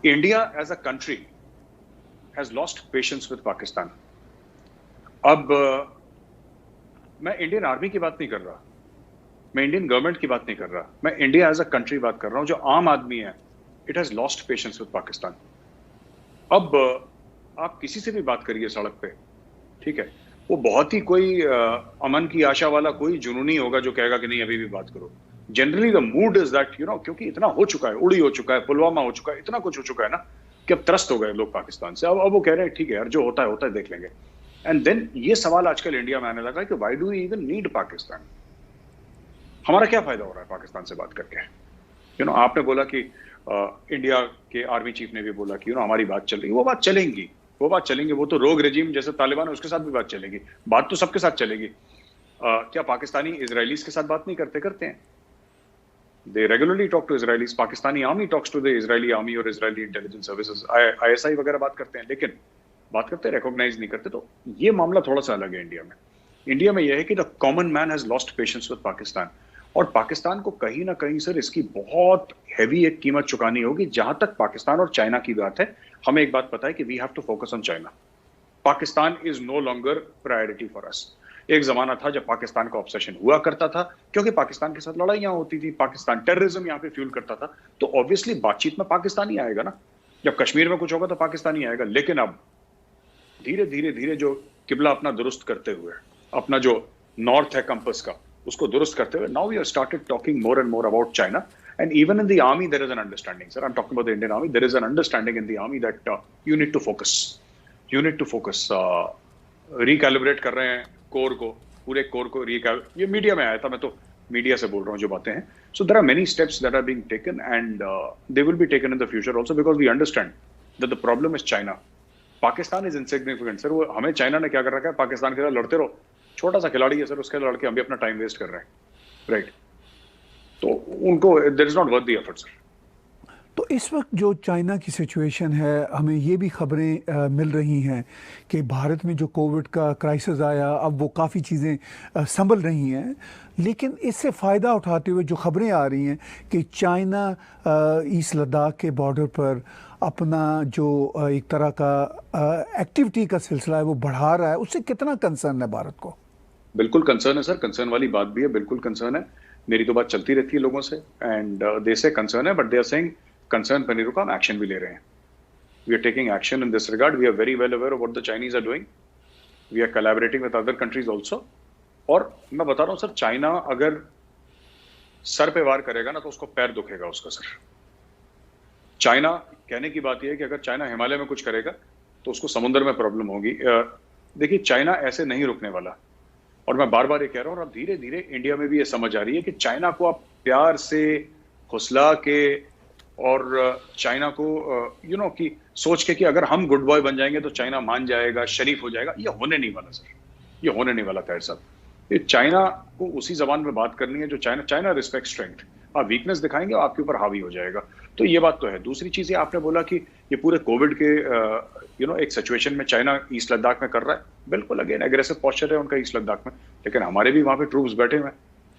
India as a country has lost patience with Pakistan. अब मैं Indian army की बात नहीं कर रहा, मैं इंडियन गवर्नमेंट की बात नहीं कर रहा, मैं इंडिया एज अ कंट्री बात कर रहा हूं। जो आम आदमी है, it has lost patience with Pakistan. अब आप किसी से भी बात करिए सड़क पे, ठीक है, वो बहुत ही कोई अमन की आशा वाला कोई जुनूनी होगा जो कहेगा कि नहीं अभी भी बात करो। Generally the mood is that क्योंकि इतना हो चुका है, उड़ी हो चुका है, पुलवामा हो चुका है, इतना कुछ हो चुका है ना कि अब त्रस्त हो गए लोग पाकिस्तान से। अब वो कह रहे हैं ठीक है यार, जो होता है देख लेंगे। एंड देन ये सवाल आजकल इंडिया में आने लगा कि why do we even need Pakistan? हमारा क्या फायदा हो रहा है पाकिस्तान से बात करके? आपने बोला कि इंडिया के आर्मी चीफ ने भी बोला कि हमारी बात चल रही है। वो बात चलेंगी, वो तो रोग रेजिम जैसे तालिबान है उसके साथ भी बात चलेगी। बात तो सबके साथ चलेगी। क्या पाकिस्तानी इजरायलीज के साथ बात नहीं करते हैं? They regularly talk to Israelis. Pakistani army talks to the Israeli army और इजरायली इंटेलिजेंस सर्विसेज, ISI वगैरह बात करते हैं, लेकिन बात करते रिकॉग्नाइज नहीं करते। तो ये मामला थोड़ा सा अलग है इंडिया में यह है कि the common man has lost patience with Pakistan. और पाकिस्तान को कहीं ना कहीं सर इसकी बहुत हैवी एक कीमत चुकानी होगी। जहां तक पाकिस्तान और चाइना की बात है, हमें एक बात पता है कि we have to focus on China. Pakistan is no longer priority for us. एक जमाना था जब पाकिस्तान का ऑब्सेशन हुआ करता था, क्योंकि पाकिस्तान के साथ लड़ाइयां होती थी, पाकिस्तान टेररिज्म यहाँ पे फ्यूल करता था, तो ऑब्वियसली बातचीत में पाकिस्तान ही आएगा ना। जब कश्मीर में कुछ होगा तो पाकिस्तान ही आएगा। लेकिन अब धीरे धीरे जो किबला अपना दुरुस्त करते हुए, अपना जो नॉर्थ है कंपस का, उसको दुरुस्त करते हुए, now we are started talking more and more about China. And even in the army, there is an understanding, sir. I'm talking about the Indian army. There is an understanding in the army that you need to focus. You need to focus. Recalibrate कर रहे हैं core को, पूरे core को ये media में आया था, मैं तो मीडिया से बोल रहा हूँ जो बातें हैं. So there are many steps that are being taken, and they will be taken in the future also, because we understand that the problem is China. Pakistan is insignificant, sir. वो हमें चाइना ने क्या कर रखा है? पाकिस्तान के साथ लड़ते रहो. छोटा सा खिलाड़ी है सर, उसके लड़के हम भी अपना टाइम वेस्ट कर रहे हैं, राइट? तो उनको there is not worth the effort sir. तो इस वक्त जो चाइना की सिचुएशन है, हमें ये भी खबरें मिल रही हैं कि भारत में जो कोविड का क्राइसिस आया, अब वो काफ़ी चीज़ें संभल रही हैं, लेकिन इससे फ़ायदा उठाते हुए जो खबरें आ रही हैं कि चाइना ईस्ट लद्दाख के बॉर्डर पर अपना जो एक तरह का एक्टिविटी का सिलसिला है वो बढ़ा रहा है, उससे कितना कंसर्न है भारत को? बिल्कुल कंसर्न है सर, कंसर्न वाली बात भी है, बिल्कुल कंसर्न है। मेरी तो बात चलती रहती है लोगों से, एंड दे से कंसर्न है, but they are saying concern पर नहीं रुका, हम एक्शन भी ले रहे हैं। We are taking action in this regard. We are very well aware of what the Chinese are doing. We are collaborating with other countries also. और मैं बता रहा हूँ सर, चाइना अगर सर पे वार करेगा ना तो उसको पैर दुखेगा उसका सर। चाइना, कहने की बात यह है कि अगर चाइना हिमालय में कुछ करेगा तो उसको समुद्र में प्रॉब्लम होगी। देखिए, चाइना ऐसे नहीं रुकने वाला, और मैं बार बार ये कह रहा हूँ, और अब धीरे धीरे इंडिया में भी ये समझ आ रही है कि चाइना को आप प्यार से फुसला के और चाइना को कि सोच के कि अगर हम गुड बॉय बन जाएंगे तो चाइना मान जाएगा, शरीफ हो जाएगा, ये होने नहीं वाला सर, ये होने नहीं वाला खैर साहब। ये चाइना को उसी जबान में बात करनी है जो चाइना रिस्पेक्ट स्ट्रेंथ। आप वीकनेस दिखाएंगे और आपके ऊपर हावी हो जाएगा। तो ये बात तो है। दूसरी चीज, आपने बोला कि ये पूरे कोविड के एक सिचुएशन में चाइना ईस्ट लद्दाख में कर रहा है, बिल्कुल अगेन एग्रेसिव पोस्चर है उनका ईस्ट लद्दाख में, लेकिन हमारे भी वहाँ पे ट्रूप्स बैठे हुए हैं,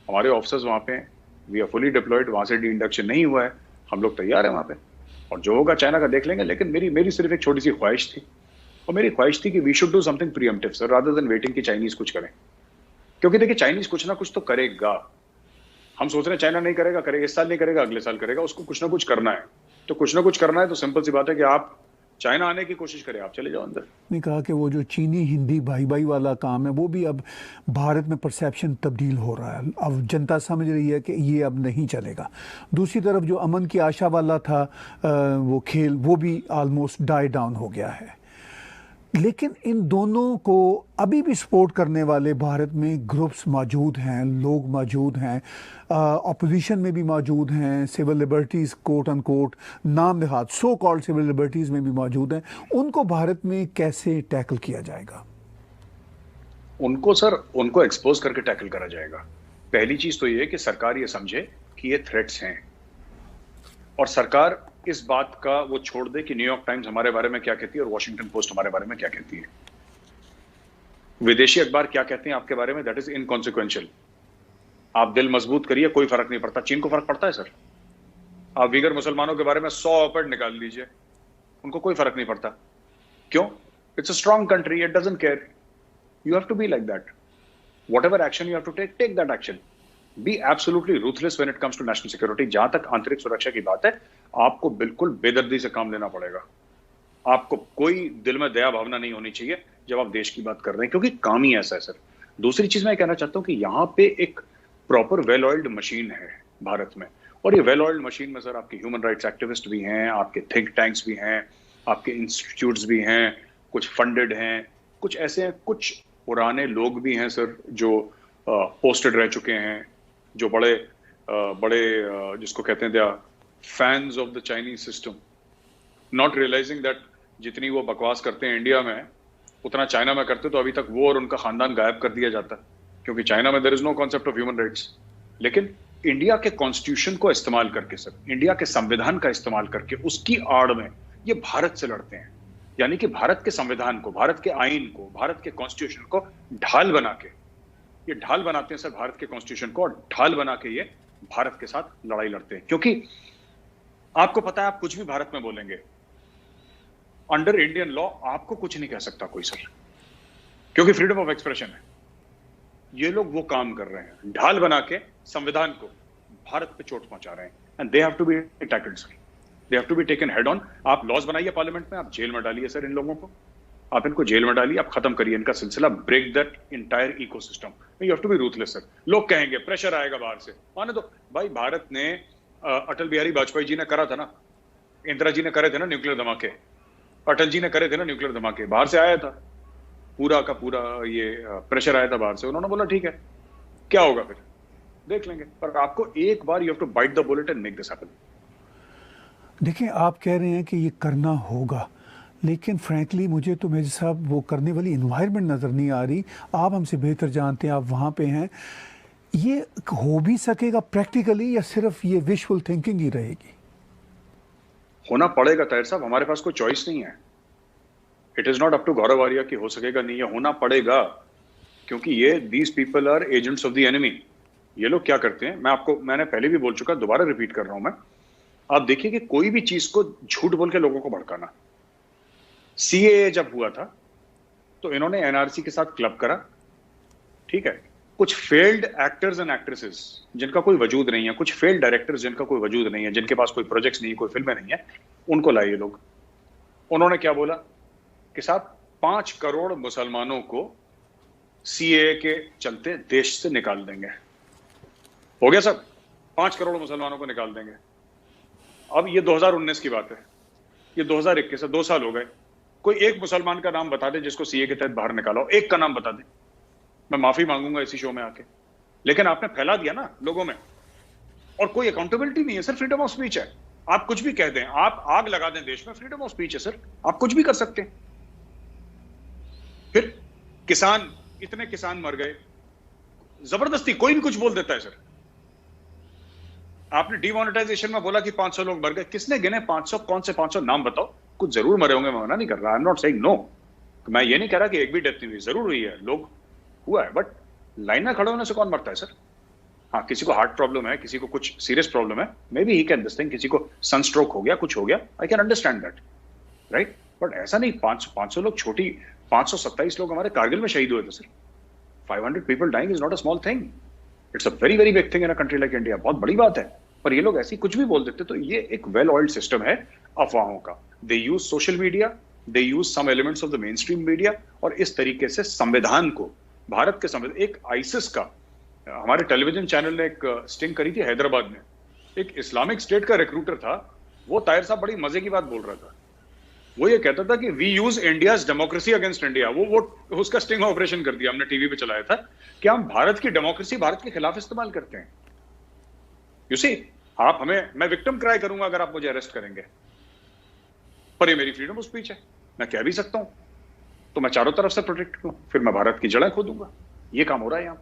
हमारे ऑफिसर्स वहाँ पे हैं, वी आर फुली डिप्लॉयड, वहाँ से डी इंडक्शन नहीं हुआ है, हम लोग तैयार हैं वहाँ पे, और जो होगा चाइना का देख लेंगे। लेकिन मेरी सिर्फ एक छोटी सी ख्वाहिश थी, और मेरी ख्वाहिश थी कि we should do something preemptive sir, rather than waiting कि चाइनीज कुछ करें। क्योंकि देखिए, चाइनीज कुछ ना कुछ तो करेगा। हम सोच रहे हैं चाइना नहीं करेगा, इस साल नहीं करेगा, अगले साल करेगा, उसको कुछ ना कुछ करना है। तो कुछ ना कुछ करना है तो सिंपल सी बात है कि आप चाइना आने की कोशिश करें, आप चले जाओ अंदर। ने कहा कि वो जो चीनी हिंदी भाई भाई वाला काम है वो भी अब भारत में परसेप्शन तब्दील हो रहा है। अब जनता समझ रही है कि ये अब नहीं चलेगा। दूसरी तरफ जो अमन की आशा वाला था वो खेल, वो भी ऑलमोस्ट डाई डाउन हो गया है। लेकिन इन दोनों को अभी भी सपोर्ट करने वाले भारत में ग्रुप्स मौजूद हैं, लोग मौजूद हैं, अपोजिशन में भी मौजूद हैं, सिविल लिबर्टीज़ कोट अनकोट नाम देहात सो कॉल्ड सिविल लिबर्टीज़ में भी मौजूद हैं। उनको भारत में कैसे टैकल किया जाएगा? उनको एक्सपोज करके टैकल करा जाएगा। पहली चीज तो ये है कि सरकार ये समझे कि ये थ्रेट्स हैं, और सरकार इस बात का वो छोड़ दे कि न्यूयॉर्क टाइम्स हमारे बारे में क्या कहती है और वॉशिंगटन पोस्ट हमारे बारे में क्या कहती है, विदेशी अखबार क्या कहते हैं आपके बारे में, दैट इज इनकॉन्सिक्वेंशियल। आप दिल मजबूत करिए, कोई फर्क नहीं पड़ता। चीन को फर्क पड़ता है सर? आप वीगर मुसलमानों के बारे में 100 ऑपेड निकाल लीजिए, उनको कोई फर्क नहीं पड़ता। क्यों? It's a strong country, it doesn't care. You have to be like that. Whatever action you have to take that action. Be absolutely ruthless when it comes to national security. जहां तक आंतरिक सुरक्षा की बात है, आपको बिल्कुल बेदर्दी से काम लेना पड़ेगा। आपको कोई दिल में दया भावना नहीं होनी चाहिए जब आप देश की बात कर रहे हैं, क्योंकि काम ही ऐसा है सर। दूसरी चीज मैं कहना चाहता हूं कि यहाँ पे एक प्रॉपर वेल ऑयल्ड मशीन है भारत में, और ये वेल ऑयल्ड मशीन में सर आपके ह्यूमन राइट्स एक्टिविस्ट भी हैं, आपके थिंक टैंक्स भी हैं, आपके इंस्टीट्यूट्स भी हैं, कुछ फंडेड हैं, कुछ ऐसे हैं, कुछ पुराने लोग भी हैं सर जो पोस्टेड रह चुके हैं, जो बड़े बड़े जिसको कहते हैं fans of the Chinese system, not realising that जितनी वो बकवास करते हैं इंडिया में उतना चाइना में करते तो अभी तक वो और उनका खानदान गायब कर दिया जाता, क्योंकि चाइना में there is no concept of human rights. लेकिन इंडिया के कॉन्स्टिट्यूशन को इस्तेमाल करके सर, इंडिया के संविधान का इस्तेमाल करके उसकी आड़ में ये भारत से लड़ते हैं। यानी कि भारत के संविधान को, भारत के आईन को, भारत के कॉन्स्टिट्यूशन को ढाल बना के, ये ढाल बनाते हैं सर भारत के कॉन्स्टिट्यूशन को, और ढाल बना के ये भारत के साथ लड़ाई लड़ते हैं। क्योंकि आपको पता है, आप कुछ भी भारत में बोलेंगे, अंडर इंडियन लॉ आपको कुछ नहीं कह सकता कोई सर, क्योंकि फ्रीडम ऑफ एक्सप्रेशन है। ये लोग वो काम कर रहे हैं, ढाल बना के संविधान को भारत पे चोट पहुंचा रहे हैं, and they have to be tackled sir, they have to be taken head on. आप लॉज बनाइए पार्लियामेंट में, आप जेल में डालिए सर इन लोगों को, आप इनको जेल में डालिए, आप खत्म करिए इनका सिलसिला, break that entire ecosystem. You have to be ruthless sir. लोग कहेंगे प्रेशर आएगा बाहर से, माने तो भाई भारत ने अटल बिहारी वाजपेयी जी ने करा था ना, इंदिरा जी ने करे थे ना न्यूक्लियर धमाके, अटल जी ने करे थे ना न्यूक्लियर धमाके, बाहर से आया था पूरा का पूरा, ये प्रेशर आया था बाहर से, उन्होंने बोला ठीक है क्या होगा फिर देख लेंगे। पर आपको एक बार you have to bite the bullet and make this happen. देखिए, आप कह रहे हैं कि ये करना होगा, लेकिन फ्रैंकली मुझे तो मेजर साहब वो करने वाली इन्वायरमेंट नज़र नहीं आ रही। आप हमसे बेहतर जानते हैं, आप वहाँ पे हैं। ये हो भी सकेगा प्रैक्टिकली, या सिर्फ ये विजुअल थिंकिंग ही रहेगी? होना पड़ेगा ताहिर साहब, हमारे पास कोई चॉइस नहीं है। It is not up to Gaurav Arya कि हो सकेगा नहीं, है होना पड़ेगा, क्योंकि ये these people are agents of the enemy. ये लोग क्या करते हैं, मैंने पहले भी बोल चुका, दोबारा रिपीट कर रहा हूं मैं। आप देखिए कि कोई भी चीज को झूठ बोल के लोगों को भड़काना। सीएए जब हुआ था तो इन्होंने एनआरसी के साथ क्लब करा, ठीक है, कुछ फेल्ड एक्टर्स एंड एक्ट्रेसेस जिनका कोई वजूद नहीं है, कुछ फेल्ड डायरेक्टर्स जिनका कोई वजूद नहीं है, जिनके पास कोई प्रोजेक्ट्स नहीं है, कोई फिल्में नहीं है, उनको लाए ये लोग। उन्होंने क्या बोला कि साहब 5 करोड़ मुसलमानों को सीएए के चलते देश से निकाल देंगे। हो गया सब, 5 करोड़ मुसलमानों को निकाल देंगे। अब ये 2019 की बात है, ये 2021 है, 2 साल हो गए। कोई एक मुसलमान का नाम बता दे जिसको सीए के तहत बाहर निकाला हो, एक का नाम बता दे, मैं माफी मांगूंगा इसी शो में आके। लेकिन आपने फैला दिया ना लोगों में, और कोई अकाउंटेबिलिटी नहीं है सर। फ्रीडम ऑफ स्पीच है, आप कुछ भी कह दें, आप आग लगा दें देश में, फ्रीडम ऑफ स्पीच है सर, आप कुछ भी कर सकते हैं। फिर किसान, इतने किसान मर गए, जबरदस्ती कोई भी कुछ बोल देता है सर। आपने डिमोनेटाइजेशन में बोला कि 500 लोग मर गए, किसने गिने 500? कौन से 500 नाम बताओ। कुछ जरूर मरे होंगे, मैं मना नहीं कर रहा, I am not saying no, मैं ये नहीं कह रहा कि एक भी डेथ नहीं हुई, जरूर हुई है, लोग हुआ है, बट लाइन में खड़े होने से कौन मरता है सर? हाँ, किसी को हार्ट प्रॉब्लम है, किसी को कुछ सीरियस प्रॉब्लम है, may be he can this thing, किसी को सनस्ट्रोक हो गया, कुछ हो गया, I can understand that, right? But ऐसा नहीं 500 लोग, छोटी 527 लोग हमारे कारगिल में शहीद हुए थे sir. 500 people dying is not a small thing, it's a very very big thing in a country like India, बहुत बड़ी बात है। पर ये लोग ऐसी कुछ भी बोल देते, तो ये एक वेल ऑयल्ड सिस्टम है अफवाहों का। They use social media, they use some elements of the mainstream media, और इस तरीके से संविधान को, भारत के संविधान, एक आईसिस का, हमारे टेलीविजन चैनल ने एक स्टिंग करी थी हैदराबाद में, एक इस्लामिक स्टेट का रिक्रूटर था, वो ताहिर साहब बड़ी मजे की बात बोल रहा था। वो ये कहता था कि we use India's democracy against India. वो उसका स्टिंग ऑपरेशन कर दिया, हमने टीवी पे चलाया था कि हम भारत की डेमोक्रेसी भारत के खिलाफ इस्तेमाल करते हैं। यू सी, आप हमें, मैं विक्टिम क्राई करूंगा अगर आप मुझे अरेस्ट करेंगे, पर ये मेरी फ्रीडम ऑफ स्पीच है, मैं कह भी सकता हूं, तो मैं चारों तरफ से प्रोटेक्ट हूं, फिर मैं भारत की जड़ें खोदूंगा। ये काम हो रहा है यहां।